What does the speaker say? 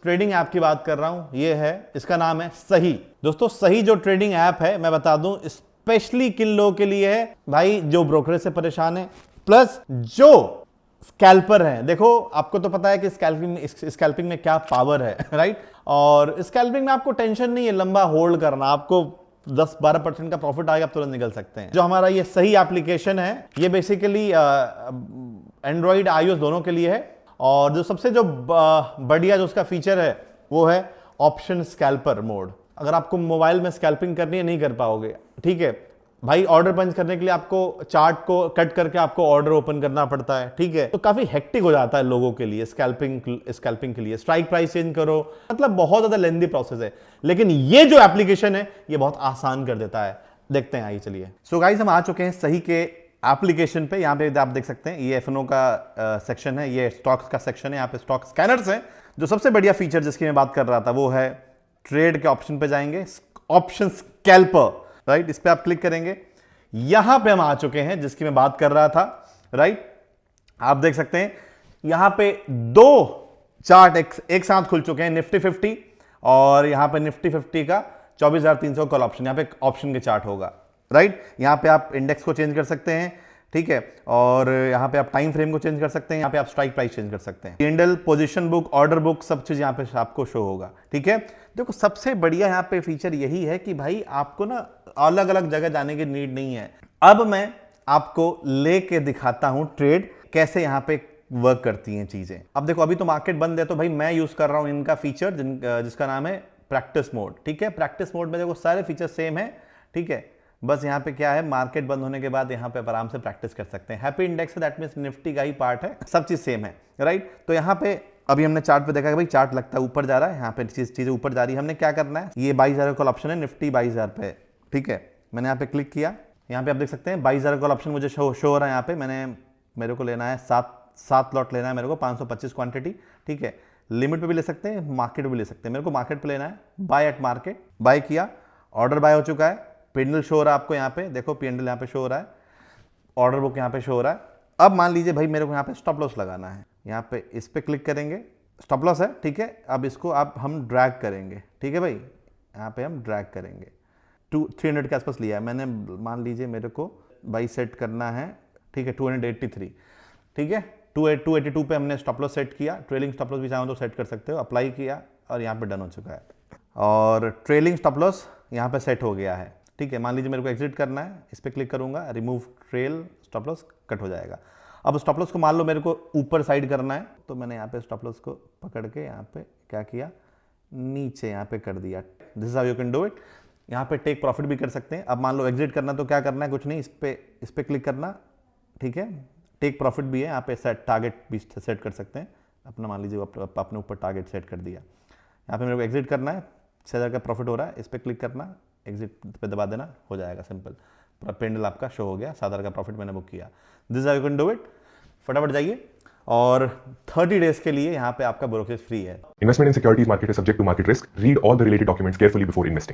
Trading app की बात कर रहा हूं, ये है, इसका नाम है सही। दोस्तों सही जो ट्रेडिंग ऐप है, मैं बता दूं स्पेशली किन लोगों के लिए है भाई, जो ब्रोकरेज से परेशान है प्लस जो स्कैल्पर हैं। देखो आपको तो पता है कि स्कैल्पिंग में क्या पावर है राइट। और स्कैल्पिंग में आपको टेंशन नहीं है लंबा होल्ड करना, आपको 10-12% का प्रॉफिट आएगा, आप तुरंत निकल सकते हैं। जो हमारा ये सही एप्लीकेशन है, ये बेसिकली एंड्रॉइड iOS दोनों के लिए है। और जो सबसे जो बढ़िया जो उसका फीचर है वो है ऑप्शन स्कैल्पर मोड। अगर आपको मोबाइल में स्कैल्पिंग करनी है नहीं कर पाओगे, ठीक है भाई। ऑर्डर पंच करने के लिए आपको चार्ट को कट करके आपको ऑर्डर ओपन करना पड़ता है, ठीक है, तो काफी हेक्टिक हो जाता है लोगों के लिए स्कैल्पिंग के लिए। स्ट्राइक प्राइस चेंज करो, मतलब बहुत ज्यादा लेंथी प्रोसेस है, लेकिन ये जो एप्लीकेशन है ये बहुत आसान कर देता है। देखते हैं, आइए चलिए। सो गाइस हम आ चुके हैं सही के एप्लीकेशन पे। यहाँ पे आप देख सकते हैं ये एफएनओ का सेक्शन है, ये स्टॉक्स का सेक्शन है, यहाँ पे स्टॉक स्कैनर्स है। जो सबसे बढ़िया फीचर जिसकी मैं बात कर रहा था वो है ट्रेड के ऑप्शन पे जाएंगे, ऑप्शन स्कैल्पर, राइट। इस पे आप क्लिक करेंगे, यहां पे हम आ चुके हैं जिसकी मैं बात कर रहा था, राइट। आप देख सकते हैं यहां पे दो चार्ट एक साथ खुल चुके हैं, निफ्टी 50 और यहां पे निफ्टी 50 का 24,300 कॉल ऑप्शन, यहां पे ऑप्शन के चार्ट होगा, राइट। यहां पे आप इंडेक्स को चेंज कर सकते हैं, ठीक है, और यहां पे आप टाइम फ्रेम को चेंज कर सकते हैं, यहां पे आप स्ट्राइक प्राइस चेंज कर सकते हैं, candle, position book, order book, सब चीज यहां पे आपको शो होगा, ठीक है। देखो सबसे बढ़िया यहां पे फीचर यही है कि भाई आपको ना अलग अलग जगह जाने की नीड नहीं है। अब मैं आपको लेके दिखाता हूं ट्रेड कैसे यहां पे वर्क करती हैं चीजें। अब देखो अभी तो मार्केट बंद है, तो भाई मैं यूज कर रहा हूं इनका फीचर जिसका नाम है प्रैक्टिस मोड, ठीक है। प्रैक्टिस मोड में देखो सारे फीचर सेम है, ठीक है। बस यहाँ पे क्या है, मार्केट बंद होने के बाद यहाँ पे आराम से प्रैक्टिस कर सकते हैं। हैप्पी इंडेक्स है, दैट मींस निफ्टी का ही पार्ट है, सब चीज सेम है, राइट। तो यहाँ पे अभी हमने चार्ट पे देखा कि भाई चार्ट लगता है ऊपर जा रहा है, यहाँ पे चीजें ऊपर जा रही है। हमने क्या करना है, ये 22,000 कॉल ऑप्शन है, निफ्टी 22,000 पे, ठीक है। मैंने यहाँ पे क्लिक किया, यहाँ पे आप देख सकते हैं 22,000 कॉल ऑप्शन मुझे शो हो रहा है। यहाँ पे मेरे को लेना है सात लॉट लेना है मेरे को, 525 क्वांटिटी, ठीक है। लिमिट पे भी ले सकते हैं, मार्केट भी ले सकते हैं। मेरे को मार्केट पे लेना है, बाय एट मार्केट, बाय किया, ऑर्डर बाय हो चुका है। पेंडल शो हो रहा है आपको यहाँ पे, देखो पेंडल यहाँ पे शो हो रहा है, ऑर्डर बुक यहाँ पे शो हो रहा है। अब मान लीजिए भाई मेरे को यहाँ पे स्टॉप लॉस लगाना है, यहाँ पे इस पे क्लिक करेंगे, स्टॉप लॉस है, ठीक है। अब इसको हम ड्रैग करेंगे, ठीक है भाई, यहाँ पे हम ड्रैग करेंगे। 300 के आसपास लिया है मैंने, मान लीजिए मेरे को भाई सेट करना है, ठीक है, 283, ठीक है। 282 पे हमने स्टॉप लॉस सेट किया, ट्रेलिंग स्टॉप लॉस भी चाहो तो सेट कर सकते हो, अप्लाई किया और यहाँ पे डन हो चुका है। और ट्रेलिंग स्टॉप लॉस यहाँ पे सेट हो गया है, ठीक है। मान लीजिए मेरे को एग्जिट करना है, इस पर क्लिक करूंगा, remove trail, stop loss cut हो जाएगा। अब स्टॉप लॉस को मान लो मेरे को ऊपर साइड करना है, तो मैंने यहाँ पे स्टॉप लॉस को पकड़ के यहाँ पे क्या किया, नीचे यहाँ पे कर दिया। This is how you can do it. यहाँ पे टेक प्रॉफिट भी कर सकते हैं। अब मान लो एग्जिट करना, तो क्या करना है, कुछ नहीं, इस पे क्लिक करना, ठीक है। टेक प्रॉफिट भी है, यहाँ पे सेट टारगेट भी सेट कर सकते हैं अपना। मान लीजिए अपने ऊपर टारगेट सेट कर दिया, यहाँ पे मेरे को एग्जिट करना है, 6,000 का प्रॉफिट हो रहा है, इस पर क्लिक करना, एग्जिट पे दबा देना, हो जाएगा सिंपल। पूरा पेंडल आपका शो हो गया, 7,000 का प्रॉफिट मैंने बुक किया। This you can do it. फटाफट जाइए, और 30 डेज के लिए यहाँ पे आपका ब्रोकरेज फ्री है। Investment in securities market is subject to market risk. Read all the related documents carefully before investing.